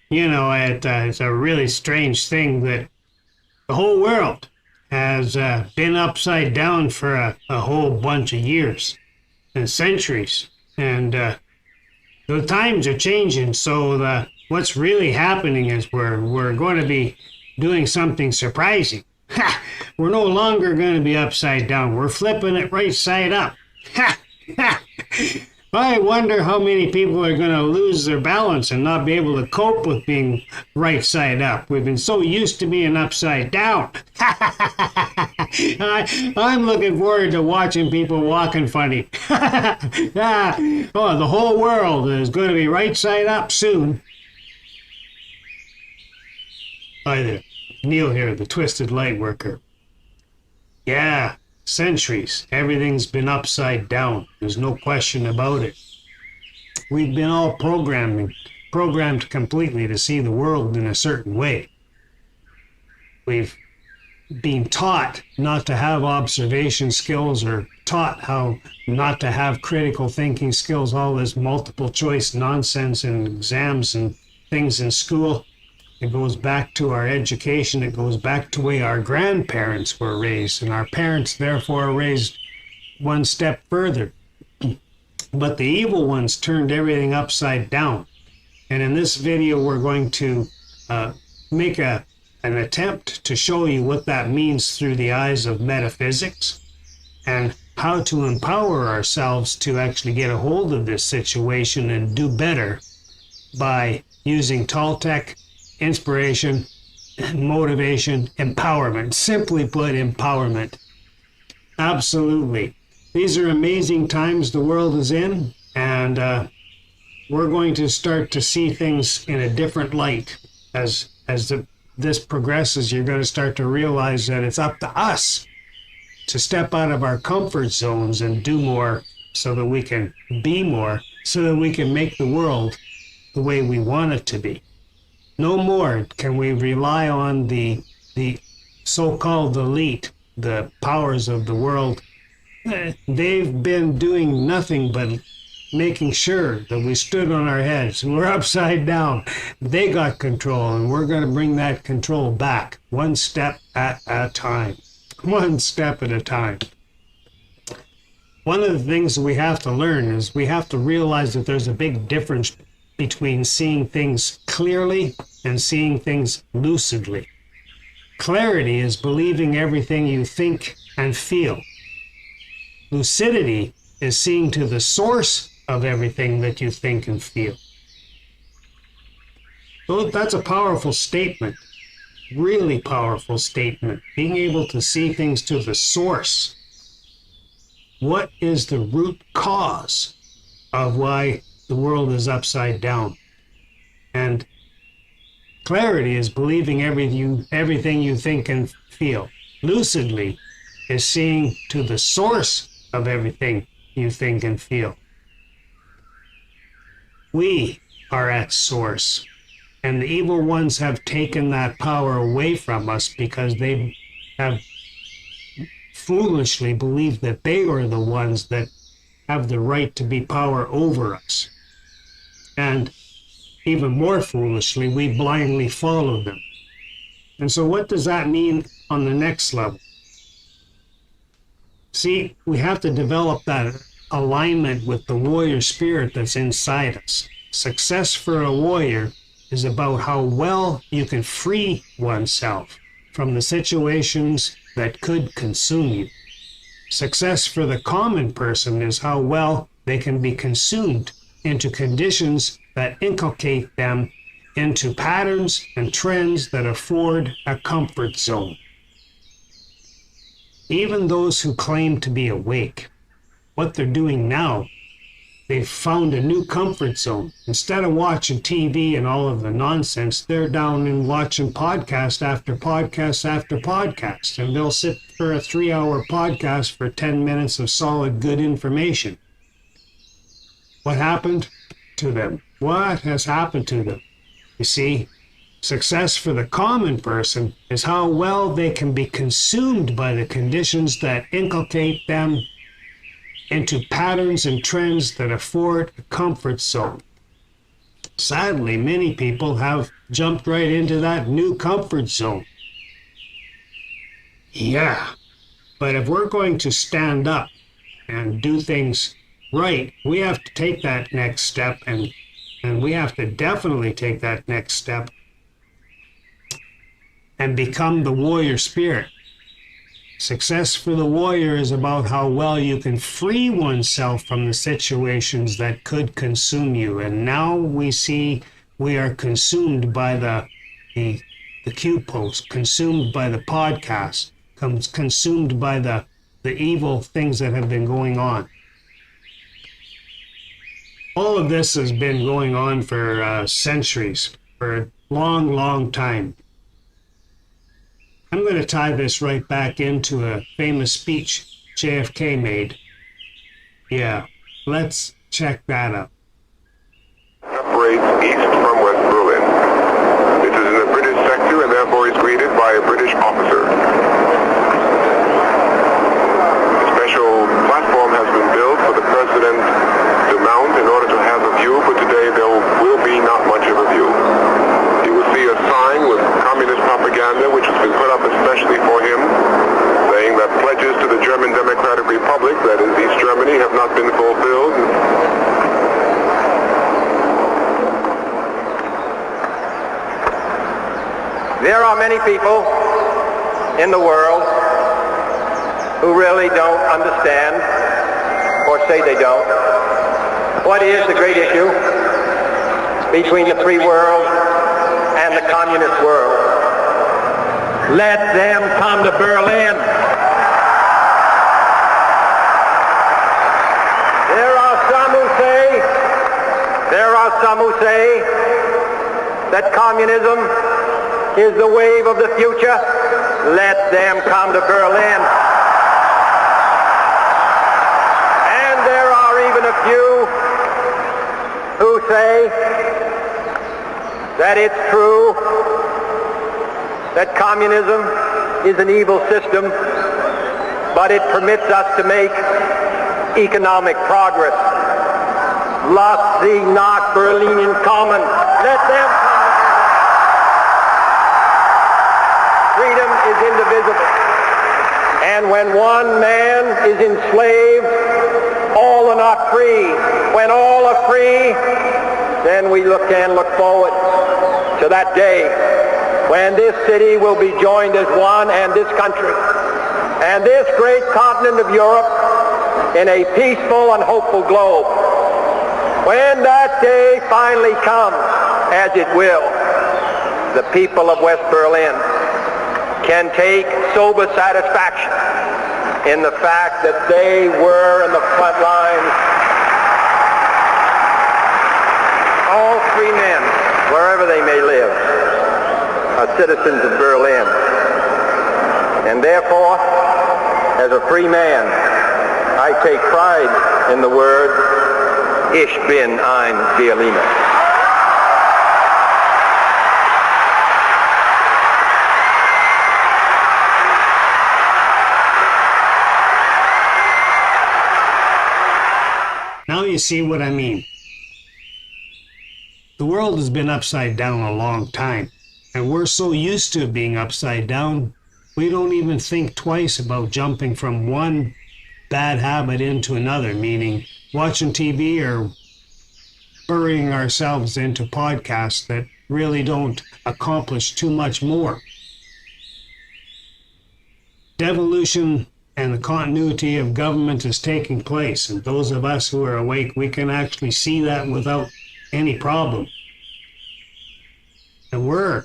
It's a really strange thing that the whole world has been upside down for a whole bunch of years and centuries. And the times are changing, so what's really happening is we're going to be doing something surprising. Ha! We're no longer going to be upside down. We're flipping it right side up. Ha! Ha! I wonder how many people are going to lose their balance and not be able to cope with being right side up. We've been so used to being upside down. I'm looking forward to watching people walking funny. The whole world is going to be right side up soon. Hi there. Neil here, the Twisted Light Worker. Yeah. Centuries. Everything's been upside down. There's no question about it. We've been all programmed completely to see the world in a certain way. We've been taught not to have observation skills or taught how not to have critical thinking skills, all this multiple choice nonsense in exams and things in school. It goes back to our education. It goes back to the way our grandparents were raised, and our parents therefore raised one step further. But the evil ones turned everything upside down. And in this video, we're going to make an attempt to show you what that means through the eyes of metaphysics and how to empower ourselves to actually get a hold of this situation and do better by using Toltec, inspiration, motivation, empowerment. Simply put, empowerment. Absolutely. These are amazing times the world is in, and we're going to start to see things in a different light. As this progresses, you're going to start to realize that it's up to us to step out of our comfort zones and do more so that we can be more, so that we can make the world the way we want it to be. No more can we rely on the so-called elite, the powers of the world. They've been doing nothing but making sure that we stood on our heads and we're upside down. They got control, and we're going to bring that control back one step at a time. One step at a time. One of the things that we have to learn is we have to realize that there's a big difference between seeing things clearly and seeing things lucidly. Clarity is believing everything you think and feel. Lucidity is seeing to the source of everything that you think and feel. So that's a powerful statement, really powerful statement, being able to see things to the source. What is the root cause of why the world is upside down? And clarity is believing everything you think and feel. Lucidly is seeing to the source of everything you think and feel. We are at source, and the evil ones have taken that power away from us because they have foolishly believed that they are the ones that have the right to be power over us. And even more foolishly, we blindly follow them. And so what does that mean on the next level? See, we have to develop that alignment with the warrior spirit that's inside us. Success for a warrior is about how well you can free oneself from the situations that could consume you. Success for the common person is how well they can be consumed into conditions that inculcate them into patterns and trends that afford a comfort zone. Even those who claim to be awake, what they're doing now, they've found a new comfort zone. Instead of watching TV and all of the nonsense, they're down and watching podcast after podcast after podcast, and they'll sit for a 3-hour podcast for 10 minutes of solid, good information. What happened to them? What has happened to them? You see, success for the common person is how well they can be consumed by the conditions that inculcate them into patterns and trends that afford a comfort zone. Sadly, many people have jumped right into that new comfort zone. Yeah, but if we're going to stand up and do things right, we have to take that next step, and we have to definitely take that next step and become the warrior spirit. Success for the warrior is about how well you can free oneself from the situations that could consume you. And now we see we are consumed by the Q post, consumed by the podcast, consumed by the evil things that have been going on. All of this has been going on for centuries, for a long, long time. I'm going to tie this right back into a famous speech JFK made. Yeah, let's check that out. Separates east from West Berlin. This is in the British sector and therefore is greeted by a British officer. A special platform has been built for the President to mount in order to have a view, but today there will be not much of a view. You will see a sign with communist propaganda which has been put up especially for him, saying that pledges to the German Democratic Republic, that is East Germany, have not been fulfilled. There are many people in the world who really don't understand, or say they don't, what is the great issue between the free world and the communist world. Let them come to Berlin. There are some who say that communism is the wave of the future. Let them come to Berlin. And there are even a few who say that it's true that communism is an evil system, but it permits us to make economic progress. 𝓱𝓲𝓷𝓭𝓾𝓬𝓮. Let them come. Freedom is indivisible. And when one man is enslaved, all are not free. When all are free, then we can look forward to that day when this city will be joined as one, and this country and this great continent of Europe in a peaceful and hopeful globe. When that day finally comes, as it will, the people of West Berlin can take sober satisfaction in the fact that they were in the front lines. All free men, wherever they may live, are citizens of Berlin. And therefore, as a free man, I take pride in the word, Ich bin ein Berliner. Now you see what I mean. The world has been upside down a long time, and we're so used to being upside down, we don't even think twice about jumping from one bad habit into another, meaning watching TV or burying ourselves into podcasts that really don't accomplish too much more. Devolution and the continuity of government is taking place, and those of us who are awake, we can actually see that without any problem. And we're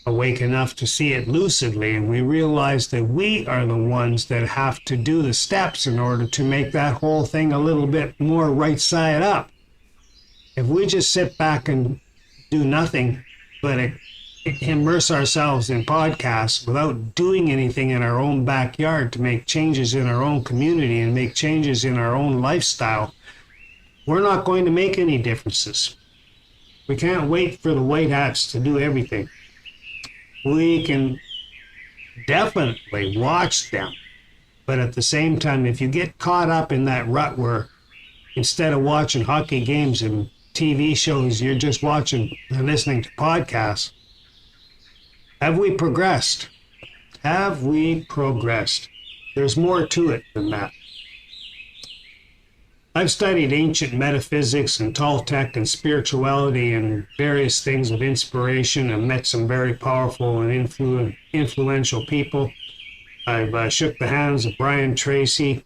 awake enough to see it lucidly, and we realize that we are the ones that have to do the steps in order to make that whole thing a little bit more right side up. If we just sit back and do nothing but immerse ourselves in podcasts without doing anything in our own backyard to make changes in our own community and make changes in our own lifestyle, we're not going to make any differences. We can't wait for the white hats to do everything. We can definitely watch them, but at the same time, if you get caught up in that rut where instead of watching hockey games and TV shows, you're just watching and listening to podcasts. Have we progressed? Have we progressed? There's more to it than that. I've studied ancient metaphysics and Toltec and spirituality and various things of inspiration and met some very powerful and influential people. I've shook the hands of Brian Tracy,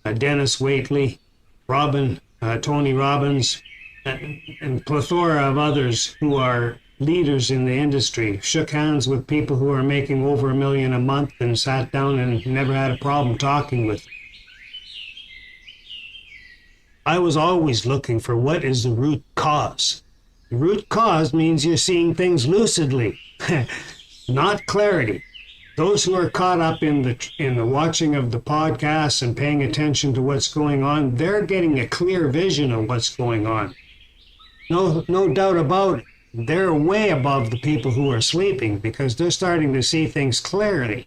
Dennis Waitley, Tony Robbins, and plethora of others who are leaders in the industry. Shook hands with people who are making over $1 million a month and sat down and never had a problem talking with them. I was always looking for what is the root cause. The root cause means you're seeing things lucidly, not clarity. Those who are caught up in the watching of the podcasts and paying attention to what's going on, they're getting a clear vision of what's going on. No doubt about it. They're way above the people who are sleeping because they're starting to see things clearly.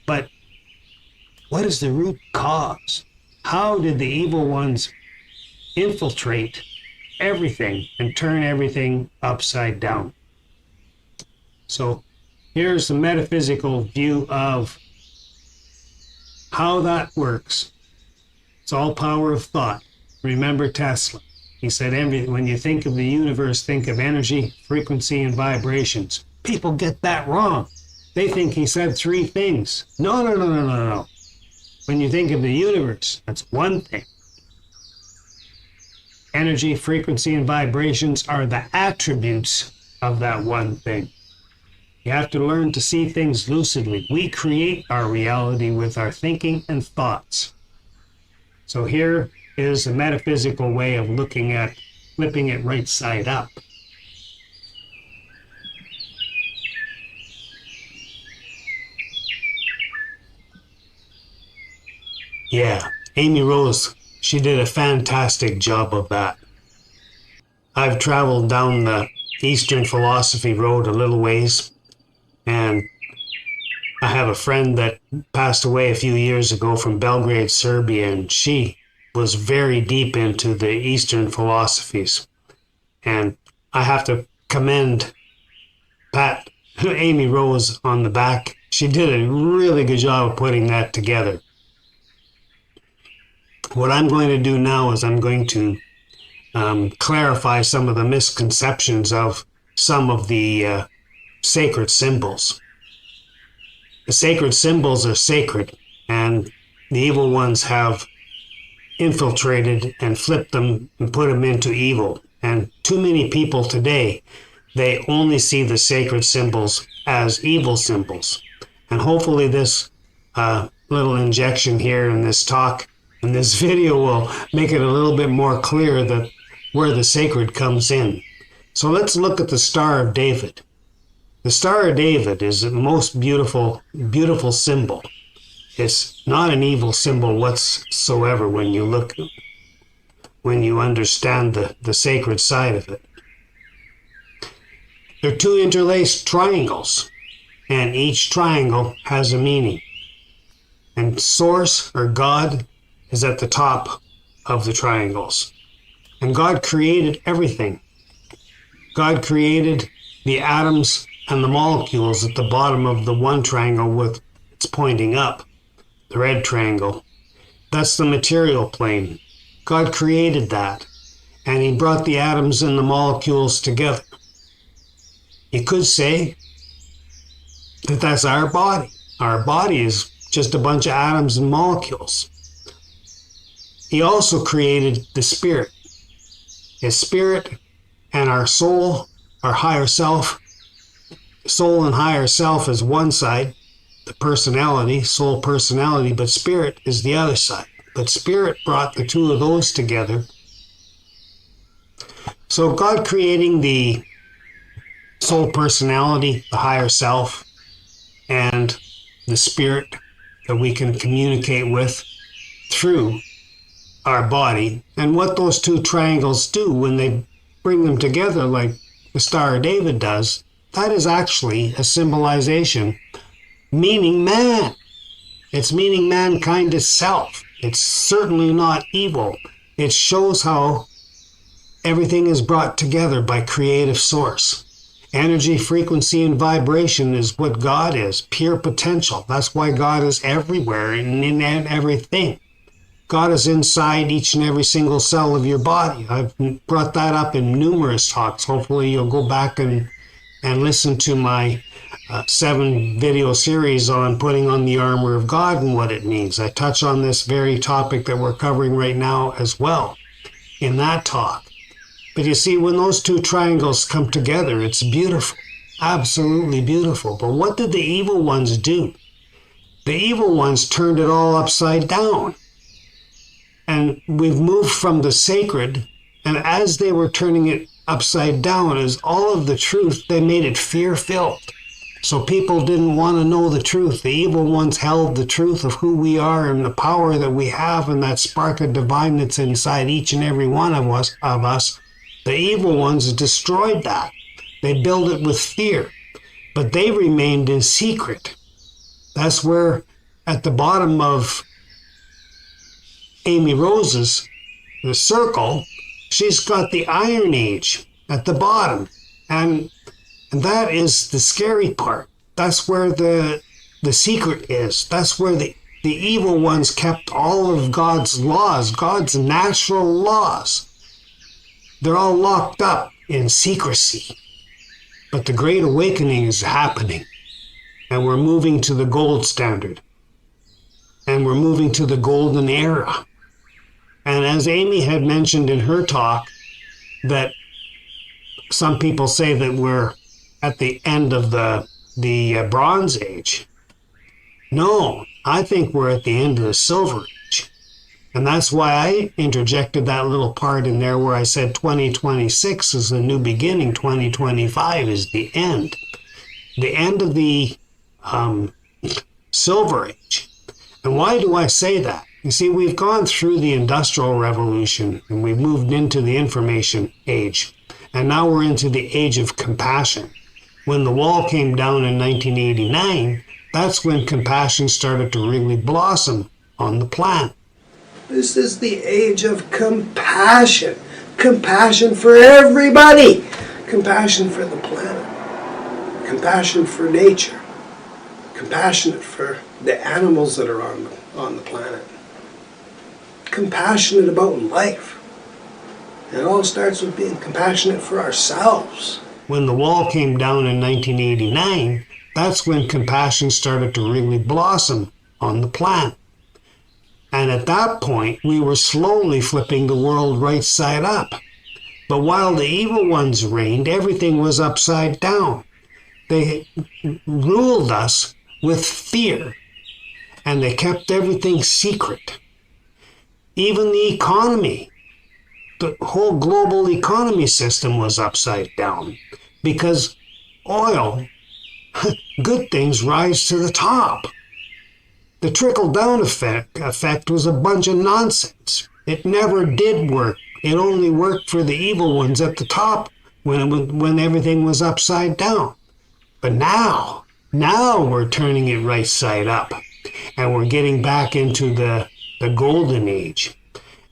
But what is the root cause? How did the evil ones infiltrate everything and turn everything upside down? So here's the metaphysical view of how that works. It's all power of thought. Remember Tesla. He said, when you think of the universe, think of energy, frequency, and vibrations. People get that wrong. They think he said 3 things. No. When you think of the universe, that's one thing. Energy, frequency, and vibrations are the attributes of that one thing. You have to learn to see things lucidly. We create our reality with our thinking and thoughts. So here is a metaphysical way of looking at flipping it right side up. Yeah, Amy Rose, she did a fantastic job of that. I've traveled down the Eastern philosophy road a little ways, and I have a friend that passed away a few years ago from Belgrade, Serbia, and she was very deep into the Eastern philosophies. And I have to commend pat Amy Rose on the back. She did a really good job of putting that together. What I'm going to do now is I'm going to clarify some of the misconceptions of some of the sacred symbols. The sacred symbols are sacred, and the evil ones have infiltrated and flipped them and put them into evil. And too many people today, they only see the sacred symbols as evil symbols. And hopefully this little injection here in this talk, in this video, will make it a little bit more clear that where the sacred comes in. So let's look at the Star of David. The Star of David is the most beautiful symbol. It's not an evil symbol whatsoever when you understand the sacred side of it. There are 2 interlaced triangles, and each triangle has a meaning. And Source, or God, is at the top of the triangles. And God created everything. God created the atoms and the molecules at the bottom of the one triangle with it's pointing up, the red triangle. That's the material plane. God created that, and he brought the atoms and the molecules together. You could say that that's our body. Our body is just a bunch of atoms and molecules. He also created the spirit. His spirit and our soul, our higher self. Soul and higher self is one side, the personality, soul personality, but spirit is the other side. But spirit brought the 2 of those together. So God creating the soul personality, the higher self, and the spirit that we can communicate with through our body, and what those 2 triangles do when they bring them together like the Star of David does, that is actually a symbolization meaning man. It's meaning mankind is self. It's certainly not evil. It shows how Everything is brought together by creative source. Energy, frequency, and vibration is what God is, pure potential. That's why God is everywhere and in everything. God is inside each and every single cell of your body. I've brought that up in numerous talks. Hopefully you'll go back and listen to my 7-video series on putting on the armor of God and what it means. I touch on this very topic that we're covering right now as well in that talk. But you see, when those two triangles come together, it's beautiful, absolutely beautiful. But what did the evil ones do? The evil ones turned it all upside down. And we've moved from the sacred, and as they were turning it upside down, as all of the truth, they made it fear-filled. So people didn't want to know the truth. The evil ones held the truth of who we are and the power that we have and that spark of divine that's inside each and every one of us. The evil ones destroyed that. They built it with fear, but they remained in secret. That's where at the bottom of Amy Rose's, the circle, she's got the Iron Age at the bottom. And that is the scary part. That's where the secret is. That's where the evil ones kept all of God's laws, God's natural laws. They're all locked up in secrecy. But the Great Awakening is happening. And we're moving to the gold standard. And we're moving to the golden era. And as Amy had mentioned in her talk, that some people say that we're at the end of the Bronze Age. No, I think we're at the end of the Silver Age. And that's why I interjected that little part in there where I said 2026 is the new beginning, 2025 is the end. The end of the Silver Age. And why do I say that? You see, we've gone through the Industrial Revolution and we've moved into the Information Age. And now we're into the Age of Compassion. When the wall came down in 1989, that's when compassion started to really blossom on the planet. This is the age of compassion. Compassion for everybody. Compassion for the planet. Compassion for nature. Compassionate for the animals that are on the planet. Compassionate about life. And it all starts with being compassionate for ourselves. When the wall came down in 1989, that's when compassion started to really blossom on the planet. And at that point, we were slowly flipping the world right side up. But while the evil ones reigned, everything was upside down. They ruled us with fear, and they kept everything secret. Even the economy, the whole global economy system was upside down because oil, good things rise to the top. The trickle-down effect was a bunch of nonsense. It never did work. It only worked for the evil ones at the top when everything was upside down. But now we're turning it right side up, and we're getting back into the golden age.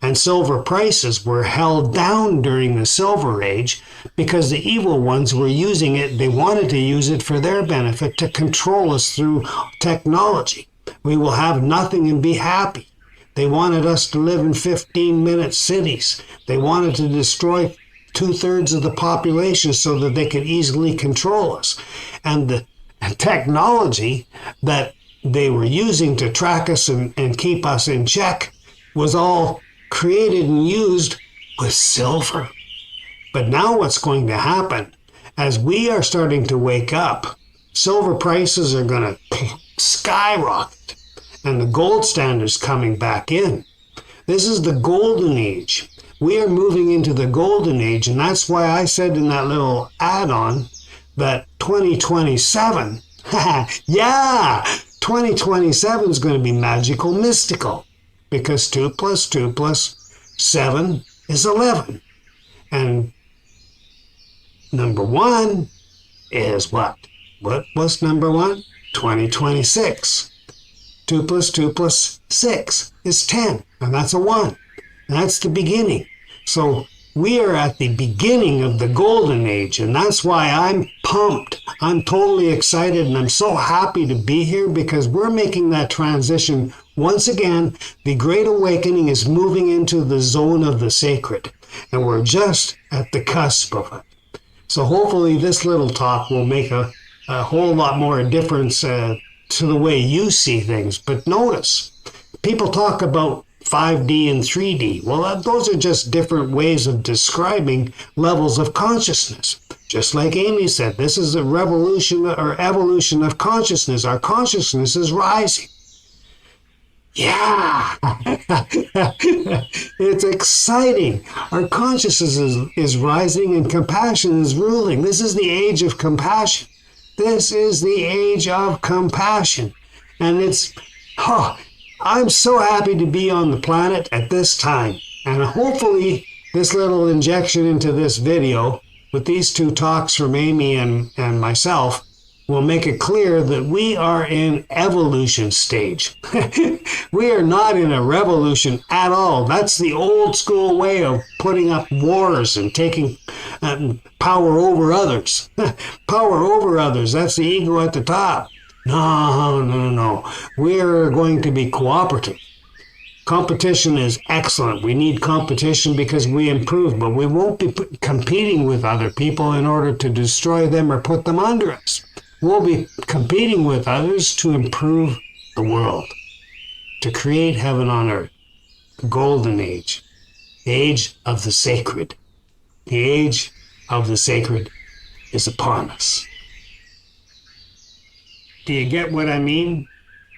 And silver prices were held down during the Silver Age because the evil ones were using it. They wanted to use it for their benefit to control us through technology. We will have nothing and be happy. They wanted us to live in 15-minute cities. They wanted to destroy 2/3 of the population so that they could easily control us. And the technology that they were using to track us and keep us in check was all created and used with silver. But now what's going to happen, as we are starting to wake up, silver prices are going to skyrocket, and the gold standard's coming back in. This is the golden age. We are moving into the golden age, and that's why I said in that little add-on that 2027, yeah, 2027 is going to be magical, mystical. Because 2 + 2 + 7 is 11. And number 1 is what? What was number 1? 2026. 2 + 2 + 6 is 10. And that's a 1. And that's the beginning. So We are at the beginning of the golden age, and that's why I'm pumped. I'm totally excited, and I'm so happy to be here because we're making that transition. Once again, the Great Awakening is moving into the zone of the sacred, and we're just at the cusp of it. So hopefully this little talk will make a whole lot more difference to the way you see things. But notice, people talk about 5D and 3D. Well, those are just different ways of describing levels of consciousness. Just like Amy said, this is a revolution or evolution of consciousness. Our consciousness is rising. Yeah, it's exciting. Our consciousness is rising and compassion is ruling. This is the age of compassion. This is the age of compassion. And I'm so happy to be on the planet at this time. And hopefully this little injection into this video with these two talks from Amy and myself will make it clear that we are in evolution stage. We are not in a revolution at all. That's the old school way of putting up wars and taking power over others. Power over others, that's the ego at the top. No. We're going to be cooperative. Competition is excellent. We need competition because we improve, but we won't be competing with other people in order to destroy them or put them under us. We'll be competing with others to improve the world, to create heaven on earth, the golden age, the age of the sacred. The age of the sacred is upon us. Do you get what I mean?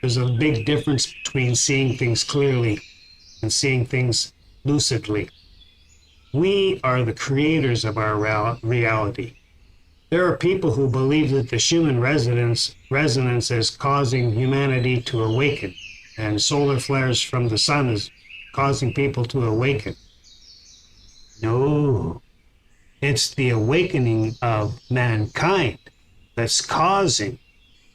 There's a big difference between seeing things clearly and seeing things lucidly. We are the creators of our reality. There are people who believe that the Schumann resonance is causing humanity to awaken, and solar flares from the sun is causing people to awaken. No, it's the awakening of mankind that's causing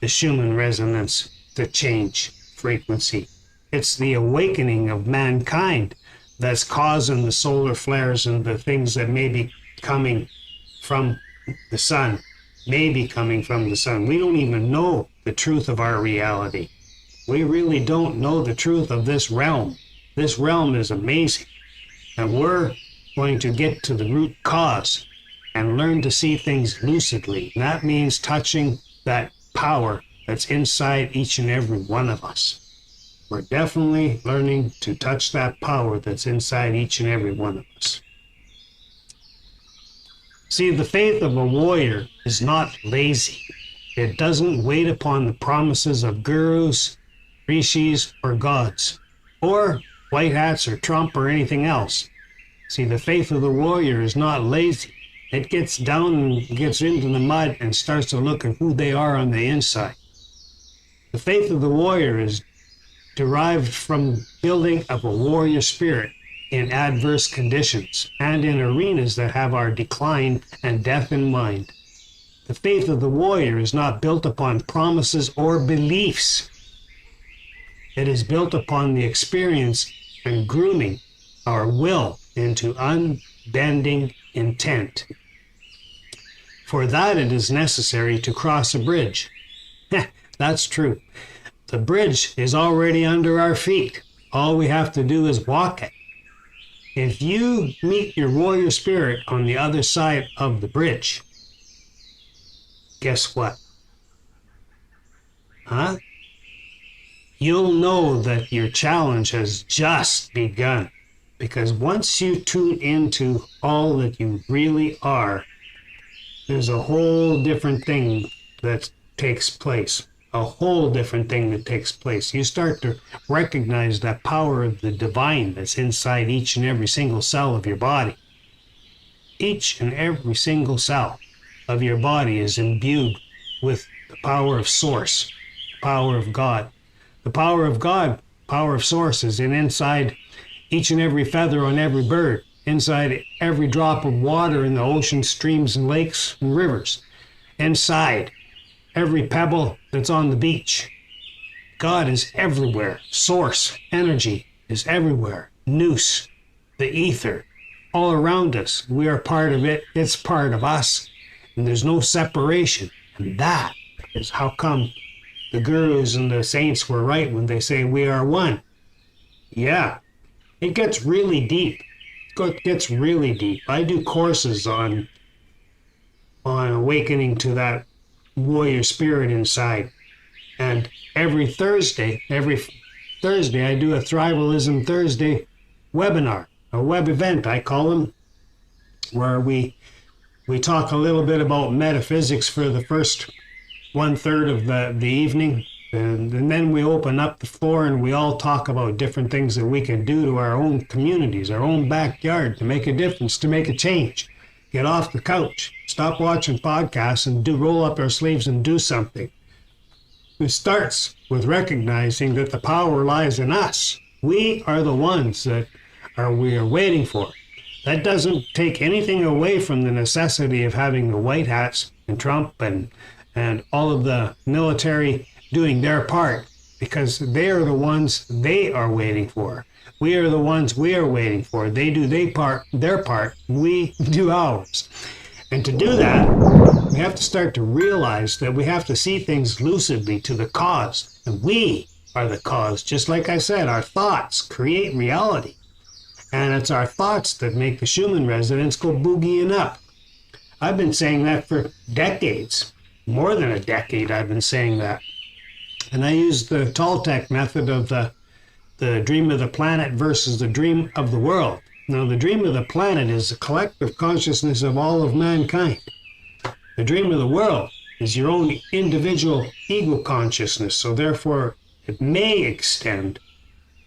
the Schumann resonance to change frequency. It's the awakening of mankind that's causing the solar flares and the things that may be coming from the sun, We don't even know the truth of our reality. We really don't know the truth of this realm. This realm is amazing. And we're going to get to the root cause and learn to see things lucidly. And that means touching that power that's inside each and every one of us. We're definitely learning to touch that power that's inside each and every one of us. See, the faith of a warrior is not lazy. It doesn't wait upon the promises of gurus, rishis, or gods, or white hats or Trump or anything else. See, the faith of the warrior is not lazy. It gets down and gets into the mud and starts to look at who they are on the inside. The faith of the warrior is derived from building of a warrior spirit in adverse conditions and in arenas that have our decline and death in mind. The faith of the warrior is not built upon promises or beliefs. It is built upon the experience and grooming our will into unbending intent. For that it is necessary to cross a bridge. That's true. The bridge is already under our feet. All we have to do is walk it. If you meet your warrior spirit on the other side of the bridge, guess what? You'll know that your challenge has just begun. Because once you tune into all that you really are, there's a whole different thing that takes place. A whole different thing that takes place. You start to recognize that power of the divine that's inside each and every single cell of your body. Each and every single cell of your body is imbued with the power of Source, the power of God. The power of God, power of Source is inside each and every feather on every bird, inside every drop of water in the ocean, streams, and lakes and rivers, inside every pebble that's on the beach. God is everywhere. Source, energy is everywhere. Nous, the ether, all around us. We are part of it. It's part of us. And there's no separation. And that is how come the gurus and the saints were right when they say we are one. Yeah, it gets really deep. It gets really deep. I do courses on awakening to that warrior spirit inside. And every Thursday I do a Thrivalism Thursday webinar, a web event I call them, where we talk a little bit about metaphysics for the first 1/3 of the evening, and then we open up the floor and we all talk about different things that we can do to our own communities, our own backyard, to make a difference, to make a change. Get off the couch, stop watching podcasts, and roll up our sleeves and do something. It starts with recognizing that the power lies in us. We are the ones that we are waiting for. That doesn't take anything away from the necessity of having the white hats and Trump and all of the military doing their part, because they are the ones they are waiting for. We are the ones we are waiting for. They do their part, we do ours. And to do that, we have to start to realize that we have to see things lucidly to the cause. And we are the cause. Just like I said, our thoughts create reality. And it's our thoughts that make the Schumann resonance go boogieing up. I've been saying that for decades. More than a decade I've been saying that. And I use the Toltec method of the dream of the planet versus the dream of the world. Now, the dream of the planet is the collective consciousness of all of mankind. The dream of the world is your own individual ego consciousness, so therefore it may extend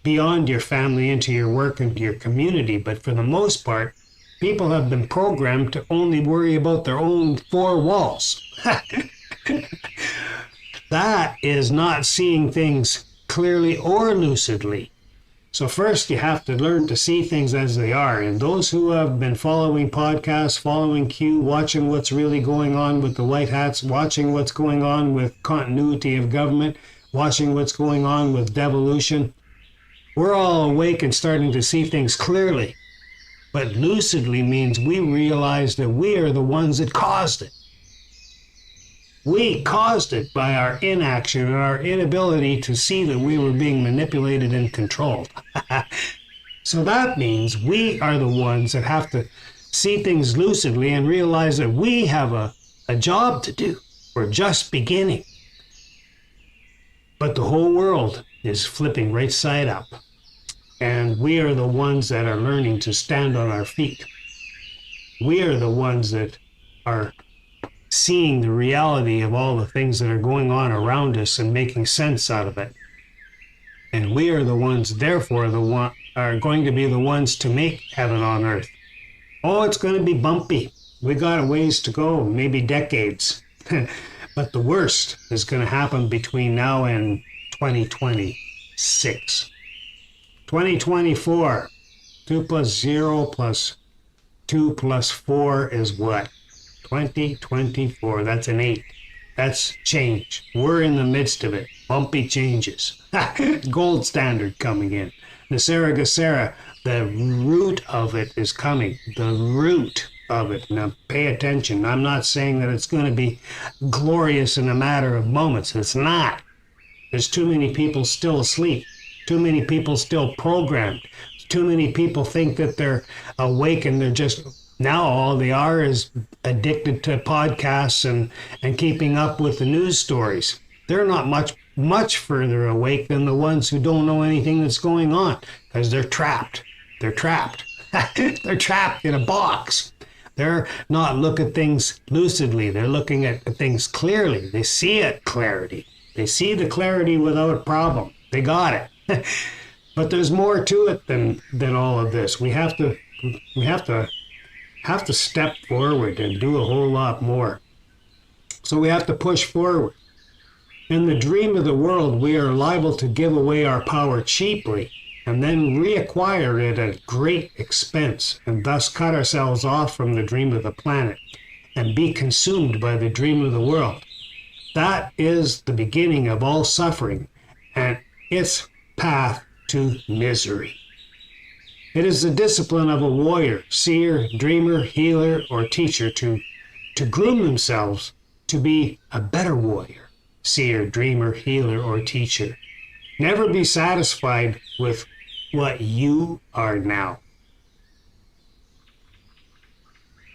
beyond your family into your work and your community, but for the most part, people have been programmed to only worry about their own four walls. That is not seeing things clearly or lucidly. So first you have to learn to see things as they are. And those who have been following podcasts, following Q, watching what's really going on with the white hats, watching what's going on with continuity of government, watching what's going on with devolution, we're all awake and starting to see things clearly. But lucidly means we realize that we are the ones that caused it. We caused it by our inaction and our inability to see that we were being manipulated and controlled. So that means we are the ones that have to see things lucidly and realize that we have a job to do. We're just beginning. But the whole world is flipping right side up. And we are the ones that are learning to stand on our feet. We are the ones that are seeing the reality of all the things that are going on around us and making sense out of it. And we are the ones, therefore, are going to be the ones to make heaven on earth. Oh, it's going to be bumpy. We got a ways to go, maybe decades. But the worst is going to happen between now and 2026. 2024, 2 plus 0 plus 2 plus 4 is what? 2024, that's an 8. That's change. We're in the midst of it. Bumpy changes. Gold standard coming in. 𝓱𝓮𝓻𝓸𝓭𝓾, the root of it is coming. The root of it. Now pay attention. I'm not saying that it's going to be glorious in a matter of moments. It's not. There's too many people still asleep. Too many people still programmed. Too many people think that they're awake and they're just... Now all they are is addicted to podcasts and keeping up with the news stories. They're not much further awake than the ones who don't know anything that's going on, because they're trapped. They're trapped. They're trapped in a box. They're not looking at things lucidly. They're looking at things clearly. They see it clarity. They see the clarity without a problem. They got it. But there's more to it than all of this. We have to step forward and do a whole lot more. So we have to push forward. In the dream of the world, we are liable to give away our power cheaply and then reacquire it at great expense, and thus cut ourselves off from the dream of the planet and be consumed by the dream of the world. That is the beginning of all suffering and its path to misery. It is the discipline of a warrior, seer, dreamer, healer, or teacher to groom themselves to be a better warrior, seer, dreamer, healer, or teacher. Never be satisfied with what you are now.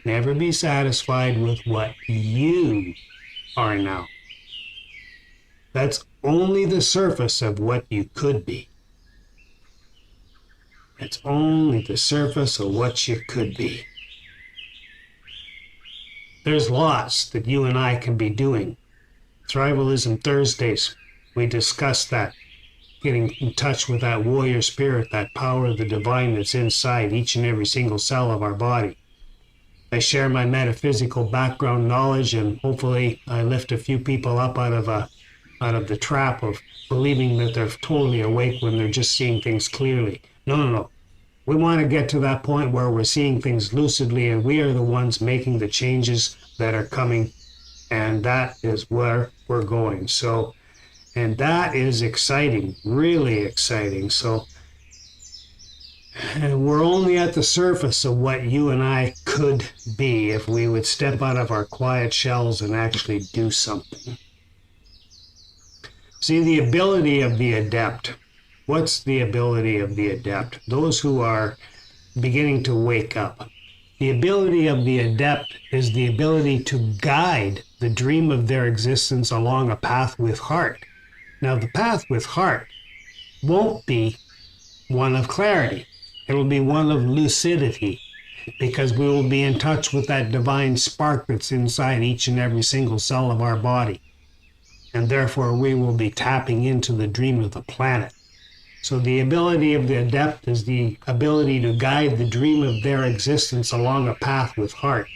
Never be satisfied with what you are now. That's only the surface of what you could be. It's only the surface of what you could be. There's lots that you and I can be doing. Thrivalism Thursdays, we discuss that. Getting in touch with that warrior spirit, that power of the divine that's inside each and every single cell of our body. I share my metaphysical background knowledge, and hopefully I lift a few people up out of the trap of believing that they're totally awake when they're just seeing things clearly. No. We want to get to that point where we're seeing things lucidly, and we are the ones making the changes that are coming, and that is where we're going. So, and that is exciting, really exciting. So, and we're only at the surface of what you and I could be if we would step out of our quiet shells and actually do something. See, the ability of the adept. What's the ability of the adept? Those who are beginning to wake up. The ability of the adept is the ability to guide the dream of their existence along a path with heart. Now, the path with heart won't be one of clarity. It will be one of lucidity, because we will be in touch with that divine spark that's inside each and every single cell of our body. And therefore, we will be tapping into the dream of the planet. So the ability of the adept is the ability to guide the dream of their existence along a path with heart.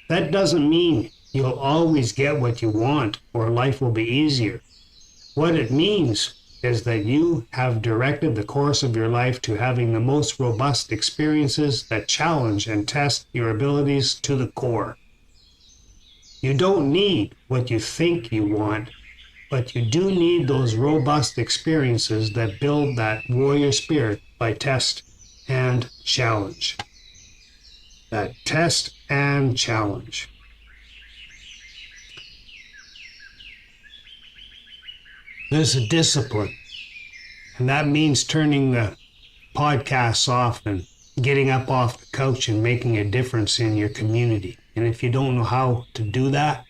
That doesn't mean you'll always get what you want or life will be easier. What it means is that you have directed the course of your life to having the most robust experiences that challenge and test your abilities to the core. You don't need what you think you want, but you do need those robust experiences that build that warrior spirit by test and challenge. That test and challenge. There's a discipline, and that means turning the podcasts off and getting up off the couch and making a difference in your community. And if you don't know how to do that,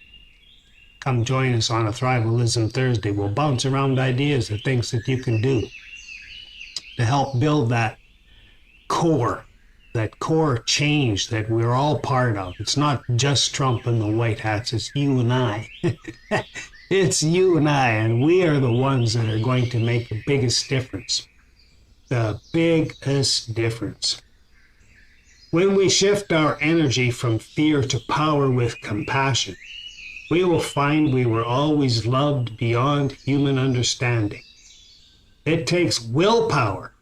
come join us on a Thrivalism Thursday. We'll bounce around ideas of things that you can do to help build that core change that we're all part of. It's not just Trump and the white hats, it's you and I. It's you and I, and we are the ones that are going to make the biggest difference. The biggest difference. When we shift our energy from fear to power with compassion, we will find we were always loved beyond human understanding. It takes willpower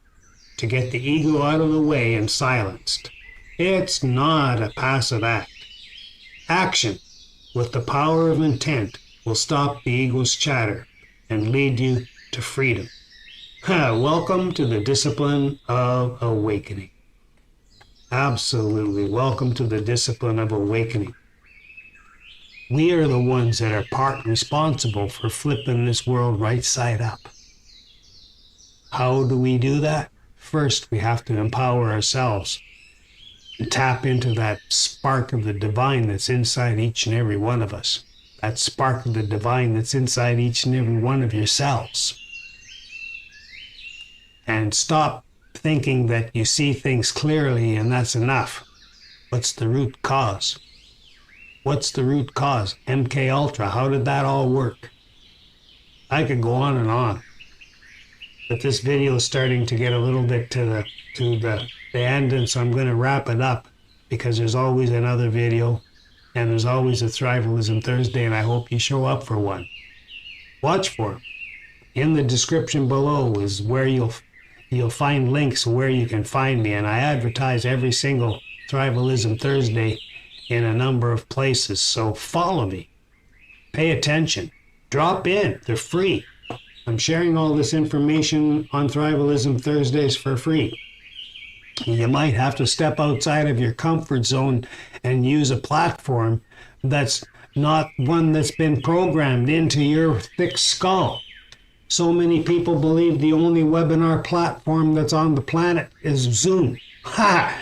to get the ego out of the way and silenced. It's not a passive act. Action with the power of intent will stop the ego's chatter and lead you to freedom. Welcome to the discipline of awakening. Absolutely. Welcome to the discipline of awakening. We are the ones that are part responsible for flipping this world right side up. How do we do that? First, we have to empower ourselves and tap into that spark of the divine that's inside each and every one of us. That spark of the divine that's inside each and every one of your cells. And stop thinking that you see things clearly and that's enough. What's the root cause? What's the root cause? MK Ultra, how did that all work? I could go on and on. But this video is starting to get a little bit to the end, and so I'm going to wrap it up, because there's always another video and there's always a Thrivalism Thursday, and I hope you show up for one. Watch for it. In the description below is where you'll find links where you can find me, and I advertise every single Thrivalism Thursday in a number of places, so follow me. Pay attention. Drop in. They're free. I'm sharing all this information on Thrivalism Thursdays for free. You might have to step outside of your comfort zone and use a platform that's not one that's been programmed into your thick skull. So many people believe the only webinar platform that's on the planet is Zoom. Ha!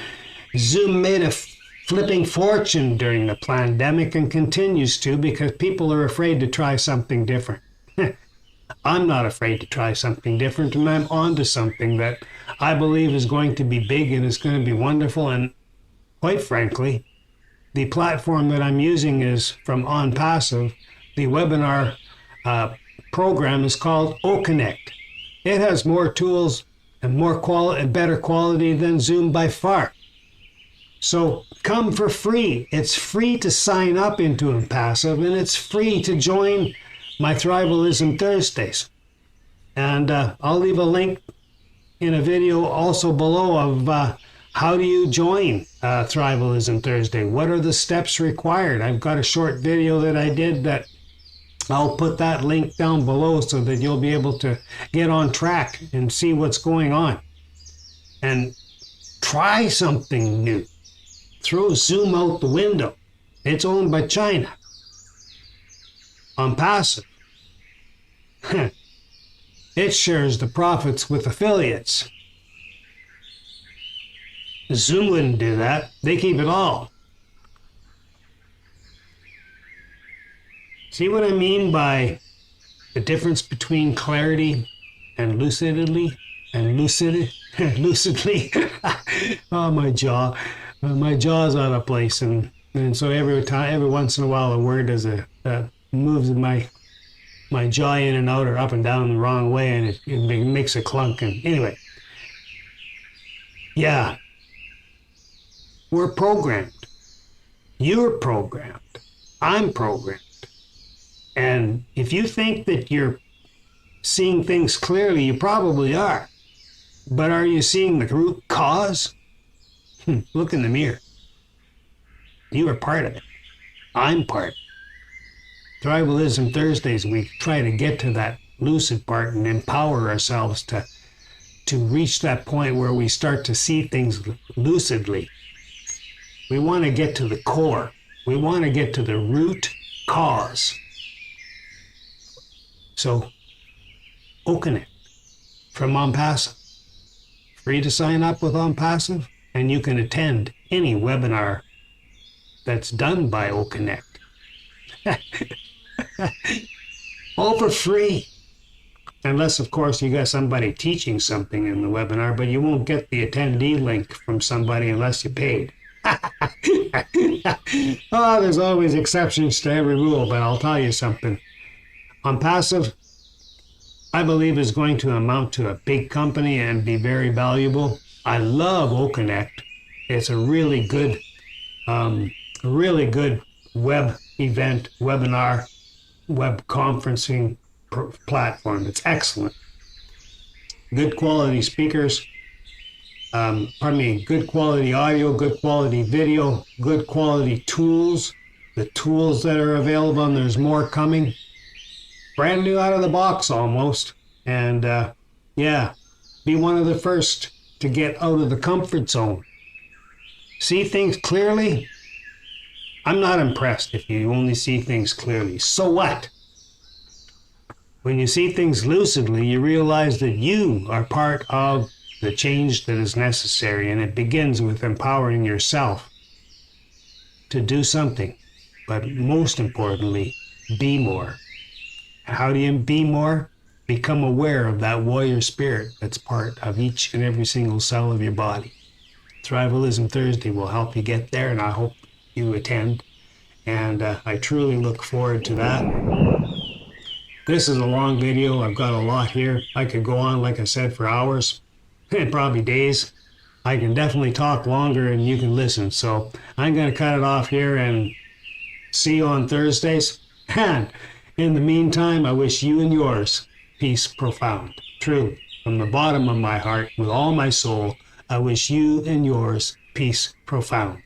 Zoom made a flipping fortune during the pandemic and continues to because people are afraid to try something different. I'm not afraid to try something different, and I'm onto something that I believe is going to be big and is going to be wonderful. And quite frankly, the platform that I'm using is from Onpassive. The webinar program is called oconnect. It has more tools and more quality and better quality than Zoom by far. So come for free. It's free to sign up into Onpassive, and it's free to join my Thrivalism Thursdays. And I'll leave a link in a video also below of how do you join Thrivalism Thursday? What are the steps required? I've got a short video that I did that I'll put that link down below so that you'll be able to get on track and see what's going on. And try something new. Throw Zoom out the window. It's owned by China. Onpassive. It shares the profits with affiliates. Zoom wouldn't do that. They keep it all. See what I mean by the difference between clarity and lucidity and lucidly? Oh, my jaw. My jaw's out of place, and so every once in a while a word does moves my jaw in and out or up and down the wrong way, and it makes a clunk. And anyway, yeah, we're programmed. You're programmed. I'm programmed. And if you think that you're seeing things clearly, you probably are. But are you seeing the root cause? Look in the mirror. You are part of it. I'm part. Thrivalism Thursdays, we try to get to that lucid part and empower ourselves to reach that point where we start to see things lucidly. We want to get to the core. We want to get to the root cause. So, oconnect from Onpassive. Free to sign up with Onpassive, and you can attend any webinar that's done by oconnect. All for free. Unless, of course, you got somebody teaching something in the webinar, but you won't get the attendee link from somebody unless you paid. Oh, there's always exceptions to every rule, but I'll tell you something. Onpassive, I believe, is going to amount to a big company and be very valuable. I love oconnect. It's a really good web event, webinar, web conferencing platform. It's excellent. Good quality speakers, good quality audio, good quality video, good quality tools. The tools that are available, and there's more coming. Brand new out of the box almost. And yeah, be one of the first to get out of the comfort zone. See things clearly. I'm not impressed if you only see things clearly. So what? When you see things lucidly, you realize that you are part of the change that is necessary, and it begins with empowering yourself to do something. But most importantly, be more. How do you be more? Become aware of that warrior spirit that's part of each and every single cell of your body. Thrivalism Thursday will help you get there, and I hope you attend. And I truly look forward to that. This is a long video. I've got a lot here. I could go on, like I said, for hours and probably days. I can definitely talk longer and you can listen. So I'm going to cut it off here and see you on Thursdays. And in the meantime, I wish you and yours peace profound. Truly, from the bottom of my heart, with all my soul, I wish you and yours peace profound.